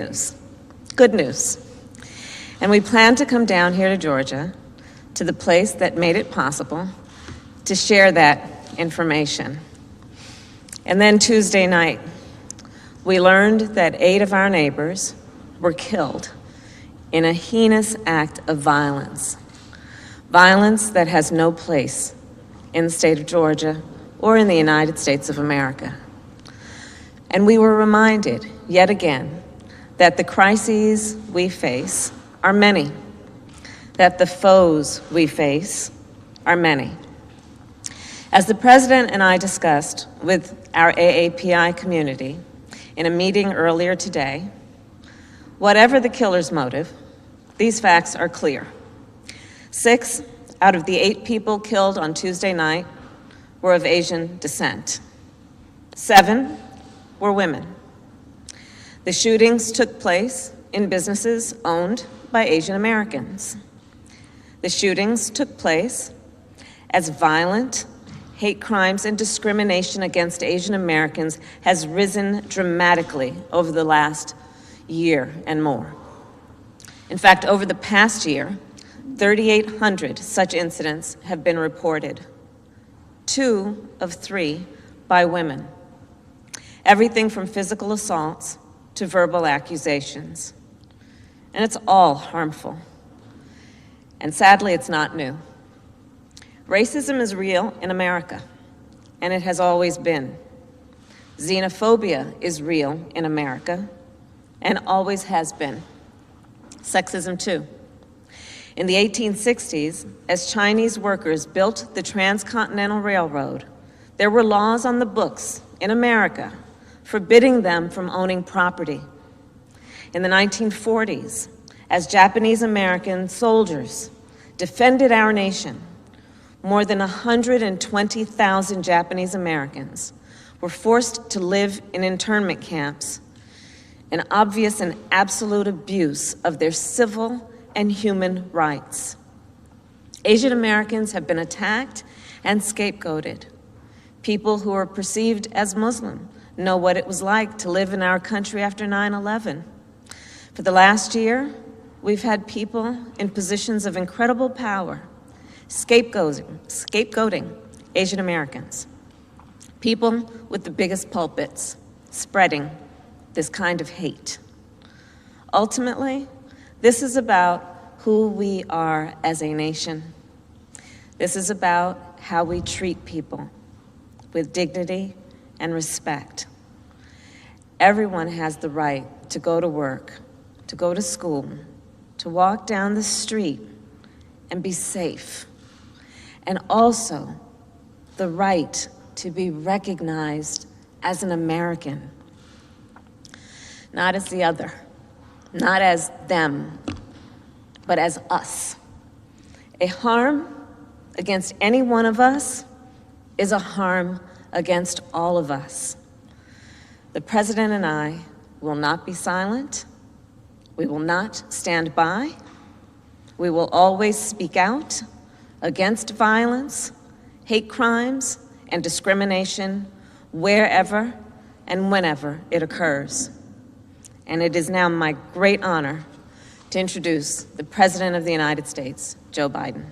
news. Good news. And we plan to come down here to Georgia, to the place that made it possible, to share that information. And then Tuesday night, we learned that 8 of our neighbors were killed in a heinous act of violence. Violence that has no place in the state of Georgia or in the United States of America. And we were reminded, yet again, that the crises we face are many, that the foes we face are many. As the President and I discussed with our AAPI community in a meeting earlier today, whatever the killer's motive, these facts are clear. 6 out of the 8 people killed on Tuesday night were of Asian descent. 7 were women. The shootings took place in businesses owned by Asian Americans. The shootings took place as violent hate crimes and discrimination against Asian Americans has risen dramatically over the last year and more. In fact, over the past year, 3,800 such incidents have been reported, 2 of 3 by women. Everything from physical assaults to verbal accusations. And it's all harmful. And sadly, it's not new. Racism is real in America, and it has always been. Xenophobia is real in America, and always has been. Sexism too. In the 1860s, as Chinese workers built the Transcontinental Railroad, there were laws on the books in America forbidding them from owning property. In the 1940s, as Japanese American soldiers defended our nation, more than 120,000 Japanese Americans were forced to live in internment camps, an obvious and absolute abuse of their civil and human rights. Asian Americans have been attacked and scapegoated. People who are perceived as Muslim know what it was like to live in our country after 9/11. For the last year, we've had people in positions of incredible power scapegoating Asian Americans. People with the biggest pulpits spreading this kind of hate. Ultimately, this is about who we are as a nation. This is about how we treat people with dignity and respect. Everyone has the right to go to work, to go to school, to walk down the street and be safe. And also the right to be recognized as an American. Not as the other, not as them, but as us. A harm against any one of us is a harm against all of us. The President and I will not be silent. We will not stand by. We will always speak out against violence, hate crimes, and discrimination wherever and whenever it occurs. And it is now my great honor to introduce the President of the United States, Joe Biden.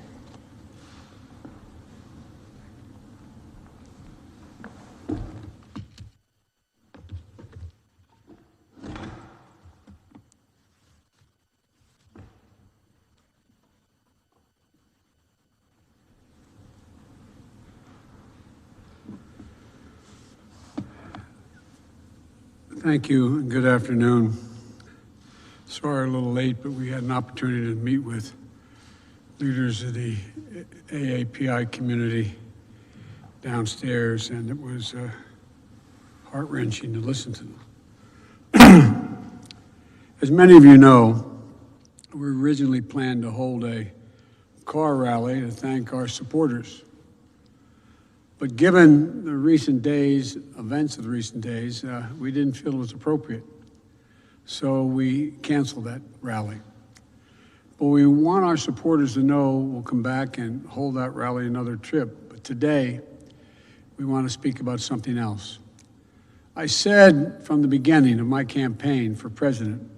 Thank you, and good afternoon. Sorry a little late, but we had an opportunity to meet with leaders of the AAPI community downstairs, and it was heart-wrenching to listen to them. As many of you know, we originally planned to hold a car rally to thank our supporters. But given the recent days, events of the recent days, we didn't feel it was appropriate. So we canceled that rally. But we want our supporters to know we'll come back and hold that rally another trip. But today, we want to speak about something else. I said from the beginning of my campaign for president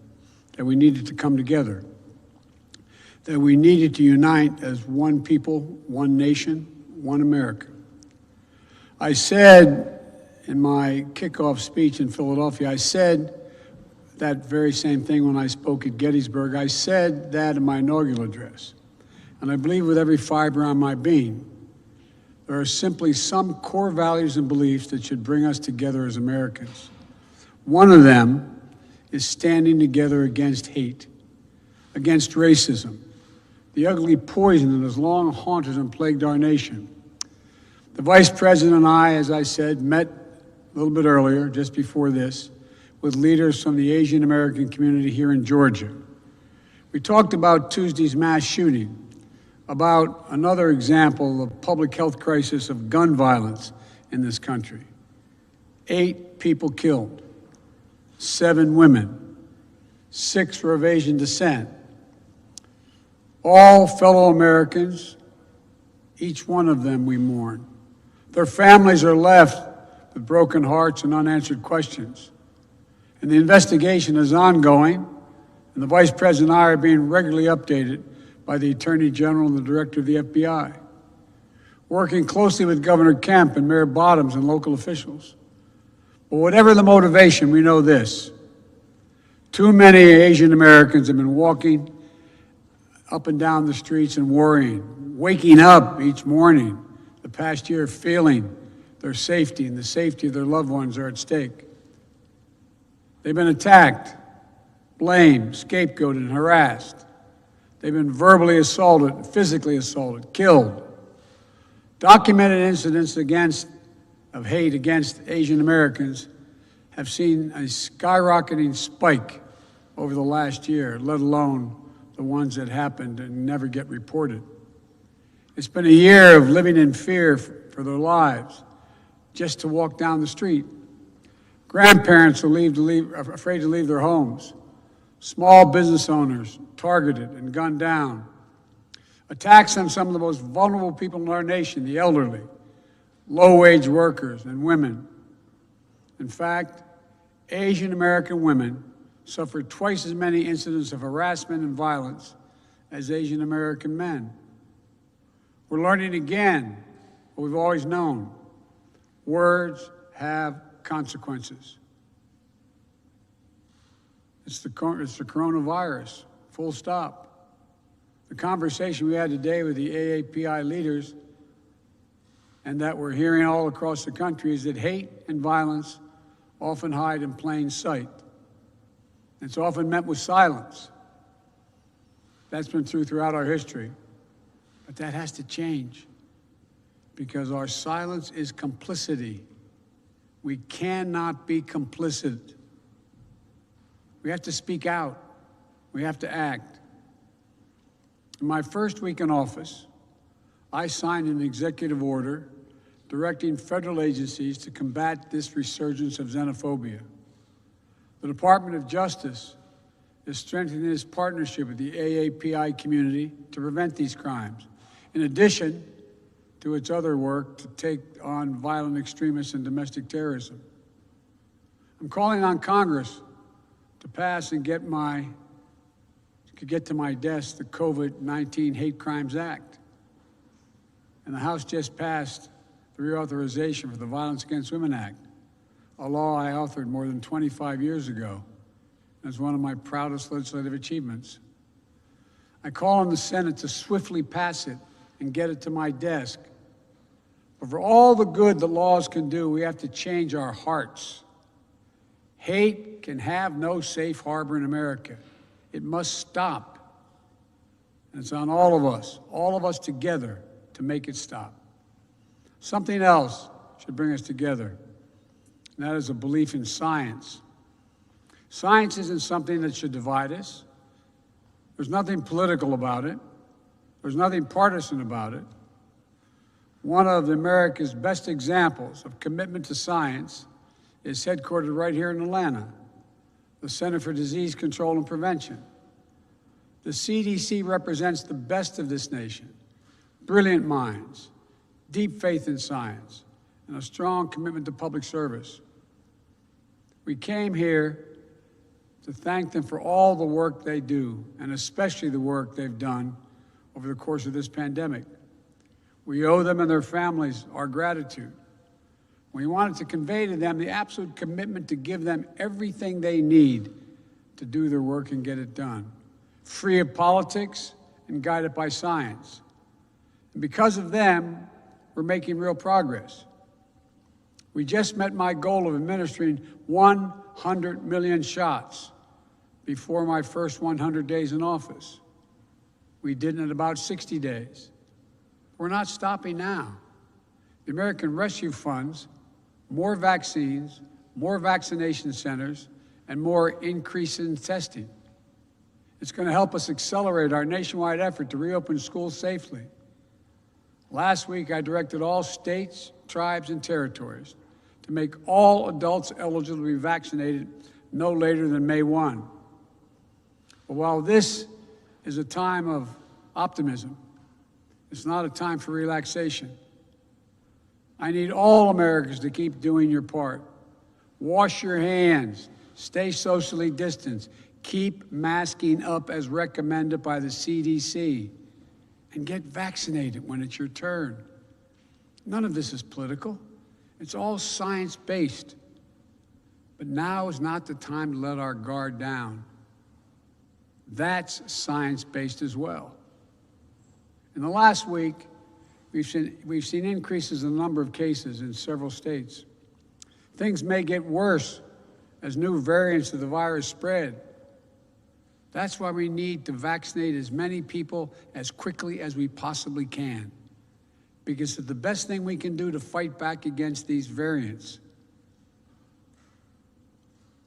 that we needed to come together, that we needed to unite as one people, one nation, one America. I said in my kickoff speech in Philadelphia, I said that very same thing when I spoke at Gettysburg. I said that in my inaugural address. And I believe with every fiber on my being, there are simply some core values and beliefs that should bring us together as Americans. One of them is standing together against hate, against racism, the ugly poison that has long haunted and plagued our nation. The Vice President and I, as I said, met a little bit earlier, just before this, with leaders from the Asian American community here in Georgia. We talked about Tuesday's mass shooting, about another example of public health crisis of gun violence in this country. 8 people killed, 7 women, 6 were of Asian descent. All fellow Americans, each one of them we mourn. Their families are left with broken hearts and unanswered questions. And the investigation is ongoing, and the Vice President and I are being regularly updated by the Attorney General and the Director of the FBI, working closely with Governor Kemp and Mayor Bottoms and local officials. But whatever the motivation, we know this: too many Asian Americans have been walking up and down the streets and worrying, waking up each morning the past year feeling their safety and the safety of their loved ones are at stake. They've been attacked, blamed, scapegoated, and harassed. They've been verbally assaulted, physically assaulted, killed. Documented incidents of hate against Asian Americans have seen a skyrocketing spike over the last year, let alone the ones that happened and never get reported. It's been a year of living in fear for their lives, just to walk down the street. Grandparents are afraid to leave their homes. Small business owners targeted and gunned down. Attacks on some of the most vulnerable people in our nation, the elderly, low-wage workers, and women. In fact, Asian American women suffered twice as many incidents of harassment and violence as Asian American men. We're learning again what we've always known: words have consequences. It's the coronavirus, full stop. The conversation we had today with the AAPI leaders, and that we're hearing all across the country, is that hate and violence often hide in plain sight. It's often met with silence. That's been true throughout our history. But that has to change, because our silence is complicity. We cannot be complicit. We have to speak out. We have to act. In my first week in office, I signed an executive order directing federal agencies to combat this resurgence of xenophobia. The Department of Justice is strengthening its partnership with the AAPI community to prevent these crimes, in addition to its other work to take on violent extremists and domestic terrorism. I'm calling on Congress to pass and get to my desk the COVID-19 Hate Crimes Act. And the House just passed the reauthorization for the Violence Against Women Act, a law I authored more than 25 years ago. It's one of my proudest legislative achievements. I call on the Senate to swiftly pass it and get it to my desk. But for all the good that laws can do, we have to change our hearts. Hate can have no safe harbor in America. It must stop. And it's on all of us together, to make it stop. Something else should bring us together, and that is a belief in science. Science isn't something that should divide us. There's nothing political about it. There's nothing partisan about it. One of America's best examples of commitment to science is headquartered right here in Atlanta, the Center for Disease Control and Prevention. The CDC represents the best of this nation: brilliant minds, deep faith in science, and a strong commitment to public service. We came here to thank them for all the work they do, and especially the work they've done over the course of this pandemic. We owe them and their families our gratitude. We wanted to convey to them the absolute commitment to give them everything they need to do their work and get it done, free of politics and guided by science. And because of them, we're making real progress. We just met my goal of administering 100 million shots before my first 100 days in office. We did it in about 60 days. We're not stopping now. The American Rescue Funds, more vaccines, more vaccination centers, and more increase in testing. It's going to help us accelerate our nationwide effort to reopen schools safely. Last week, I directed all states, tribes, and territories to make all adults eligible to be vaccinated no later than May 1. But while this is a time of optimism, it's not a time for relaxation. I need all Americans to keep doing your part. Wash your hands, stay socially distanced, keep masking up as recommended by the CDC, and get vaccinated when it's your turn. None of this is political. It's all science-based. But now is not the time to let our guard down. That's science-based as well. In the last week, we've seen increases in the number of cases in several states. Things may get worse as new variants of the virus spread. That's why we need to vaccinate as many people as quickly as we possibly can, because it's the best thing we can do to fight back against these variants.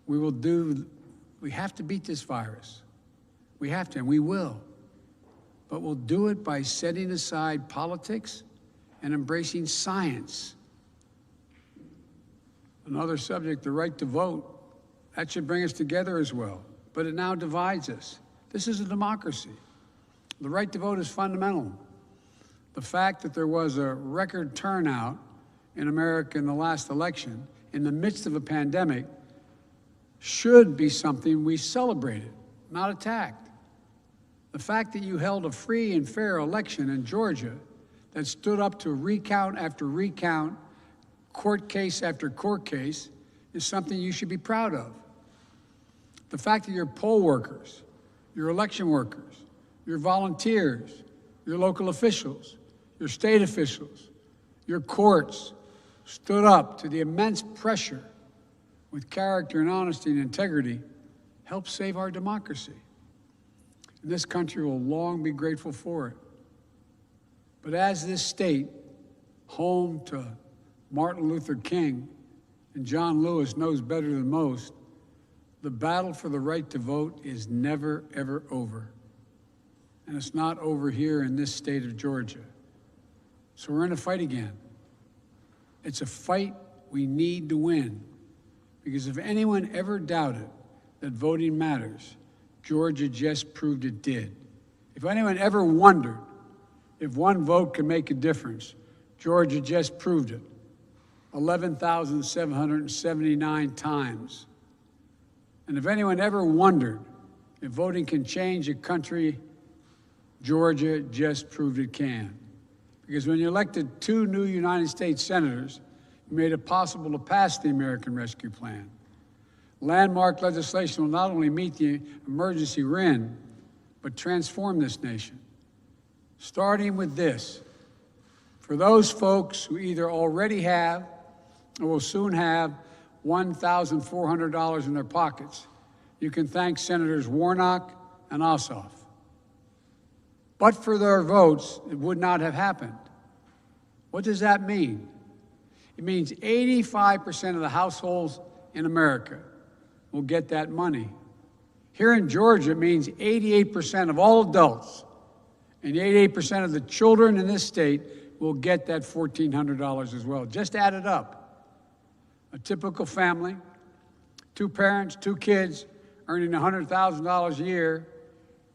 We have to beat this virus. We have to, and we will. But we'll do it by setting aside politics and embracing science. Another subject, the right to vote, that should bring us together as well. But it now divides us. This is a democracy. The right to vote is fundamental. The fact that there was a record turnout in America in the last election, in the midst of a pandemic, should be something we celebrated, not attacked. The fact that you held a free and fair election in Georgia that stood up to recount after recount, court case after court case, is something you should be proud of. The fact that your poll workers, your election workers, your volunteers, your local officials, your state officials, your courts stood up to the immense pressure with character and honesty and integrity helped save our democracy. And this country will long be grateful for it. But as this state, home to Martin Luther King and John Lewis, knows better than most, the battle for the right to vote is never, ever over. And it's not over here in this state of Georgia. So we're in a fight again. It's a fight we need to win. Because if anyone ever doubted that voting matters, Georgia just proved it did. If anyone ever wondered if one vote could make a difference, Georgia just proved it. 11,779 times. And if anyone ever wondered if voting can change a country, Georgia just proved it can. Because when you elected 2 new United States senators, you made it possible to pass the American Rescue Plan. Landmark legislation will not only meet the emergency we're in, but transform this nation. Starting with this, for those folks who either already have or will soon have $1,400 in their pockets, you can thank Senators Warnock and Ossoff. But for their votes, it would not have happened. What does that mean? It means 85% of the households in America will get that money. Here in Georgia, it means 88% of all adults and 88% of the children in this state will get that $1,400 as well. Just add it up. A typical family, 2 parents, 2 kids, earning $100,000 a year,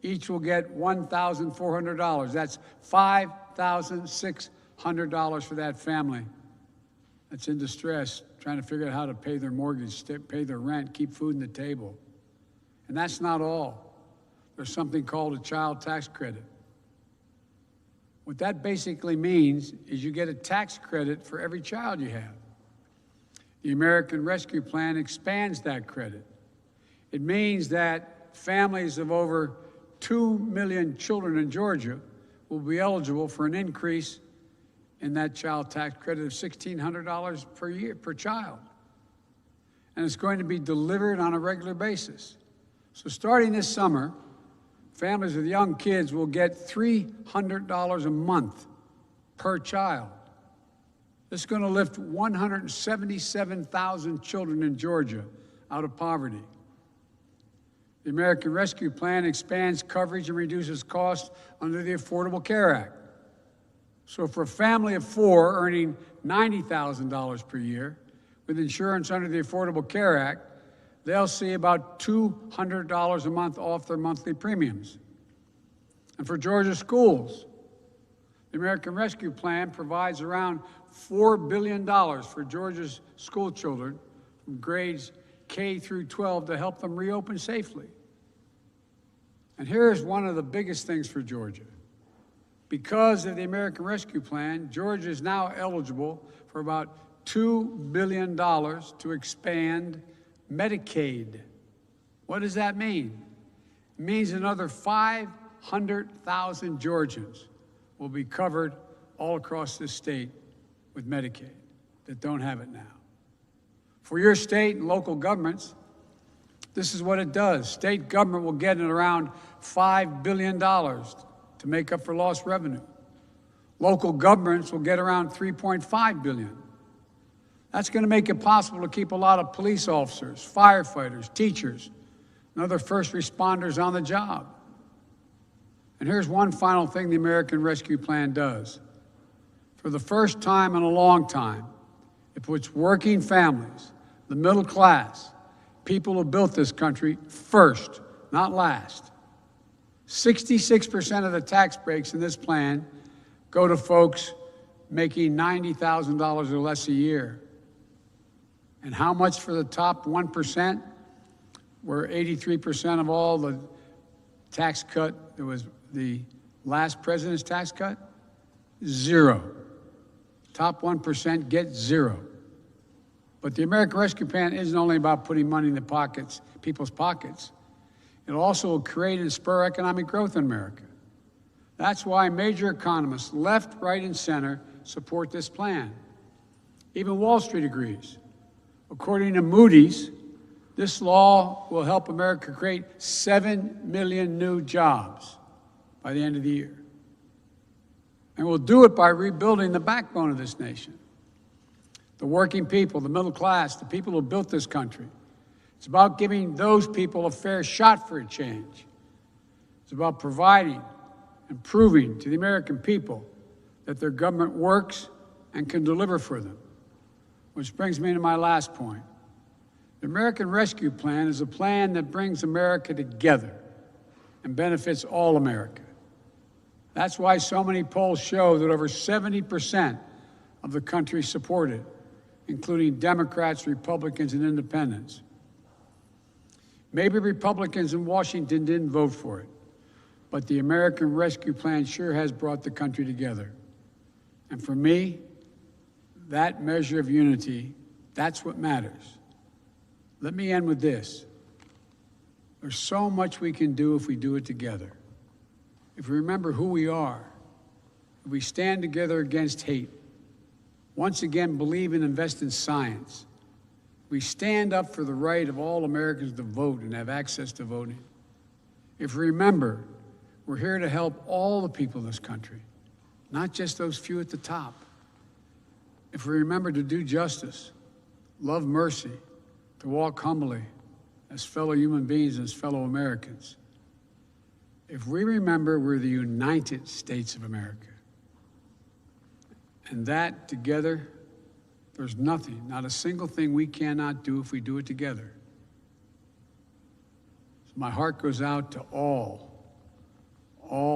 each will get $1,400. That's $5,600 for that family that's in distress, trying to figure out how to pay their mortgage, pay their rent, keep food on the table. And that's not all. There's something called a child tax credit. What that basically means is you get a tax credit for every child you have. The American Rescue Plan expands that credit. It means that families of over 2 million children in Georgia will be eligible for an increase in that child tax credit of $1,600 per year, per child. And it's going to be delivered on a regular basis. So starting this summer, families with young kids will get $300 a month per child. This is going to lift 177,000 children in Georgia out of poverty. The American Rescue Plan expands coverage and reduces costs under the Affordable Care Act. So for a family of 4 earning $90,000 per year with insurance under the Affordable Care Act, they'll see about $200 a month off their monthly premiums. And for Georgia schools, the American Rescue Plan provides around $4 billion for Georgia's school children from grades K through 12 to help them reopen safely. And here's one of the biggest things for Georgia. Because of the American Rescue Plan, Georgia is now eligible for about $2 billion to expand Medicaid. What does that mean? It means another 500,000 Georgians will be covered all across this state with Medicaid that don't have it now. For your state and local governments, this is what it does. State government will get around $5 billion to make up for lost revenue. Local governments will get around $3.5 billion. That's going to make it possible to keep a lot of police officers, firefighters, teachers, and other first responders on the job. And here's one final thing the American Rescue Plan does. For the first time in a long time, it puts working families, the middle class, people who built this country first, not last. 66% of the tax breaks in this plan go to folks making $90,000 or less a year. And how much for the top 1%, where 83% of all the tax cut, there was the last president's tax cut? Zero. Top 1% get zero. But the American Rescue Plan isn't only about putting money in the pockets, people's pockets. It also will create and spur economic growth in America. That's why major economists, left, right, and center, support this plan. Even Wall Street agrees. According to Moody's, this law will help America create 7 million new jobs by the end of the year. And we'll do it by rebuilding the backbone of this nation. The working people, the middle class, the people who built this country. It's about giving those people a fair shot for a change. It's about providing and proving to the American people that their government works and can deliver for them. Which brings me to my last point. The American Rescue Plan is a plan that brings America together and benefits all America. That's why so many polls show that over 70% of the country support it, including Democrats, Republicans, and independents. Maybe Republicans in Washington didn't vote for it, but the American Rescue Plan sure has brought the country together. And for me, that measure of unity, that's what matters. Let me end with this. There's so much we can do if we do it together. If we remember who we are, if we stand together against hate, once again believe and invest in science, we stand up for the right of all Americans to vote and have access to voting. If we remember, we're here to help all the people of this country, not just those few at the top. If we remember to do justice, love mercy, to walk humbly as fellow human beings, as fellow Americans. If we remember we're the United States of America, and that together, there's nothing, not a single thing we cannot do if we do it together. So my heart goes out to all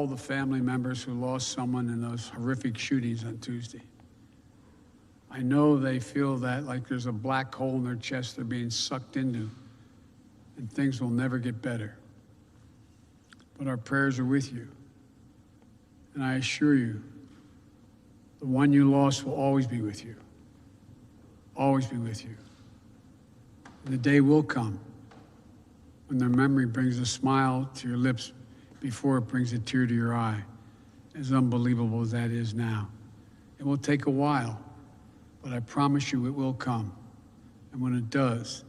the family members who lost someone in those horrific shootings on Tuesday. I know they feel that like there's a black hole in their chest they're being sucked into. and things will never get better. But our prayers are with you. And I assure you, the one you lost will always be with you. Always be with you. And the day will come when their memory brings a smile to your lips before it brings a tear to your eye, as unbelievable as that is now. It will take a while, but I promise you it will come. And when it does,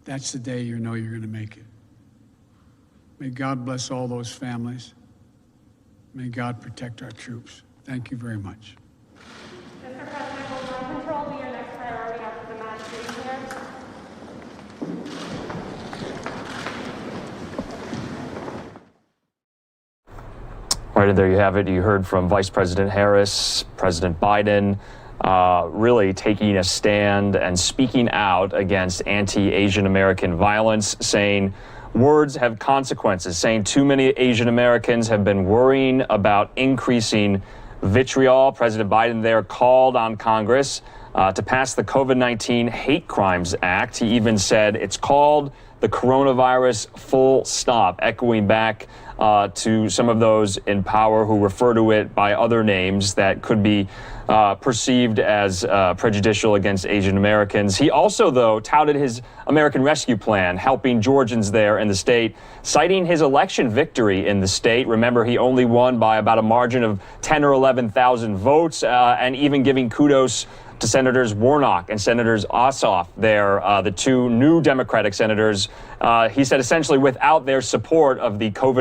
that's the day you know you're going to make it. May God bless all those families. May God protect our troops. Thank you very much. Mr. President, will gun control be your next priority after the mass shooting here? Right, and there you have it. You heard from Vice President Harris, President Biden, really taking a stand and speaking out against anti-Asian American violence, saying words have consequences, saying too many Asian Americans have been worrying about increasing vitriol. President Biden there called on Congress to pass the COVID-19 Hate Crimes Act. He even said it's called the coronavirus full stop, echoing back to some of those in power who refer to it by other names that could be perceived as prejudicial against Asian Americans. He also, though, touted his American Rescue Plan, helping Georgians there in the state, citing his election victory in the state. Remember, he only won by about a margin of 10 or 11,000 votes, and even giving kudos to Senators Warnock and Senators Ossoff there, the two new Democratic senators. He said essentially without their support of the COVID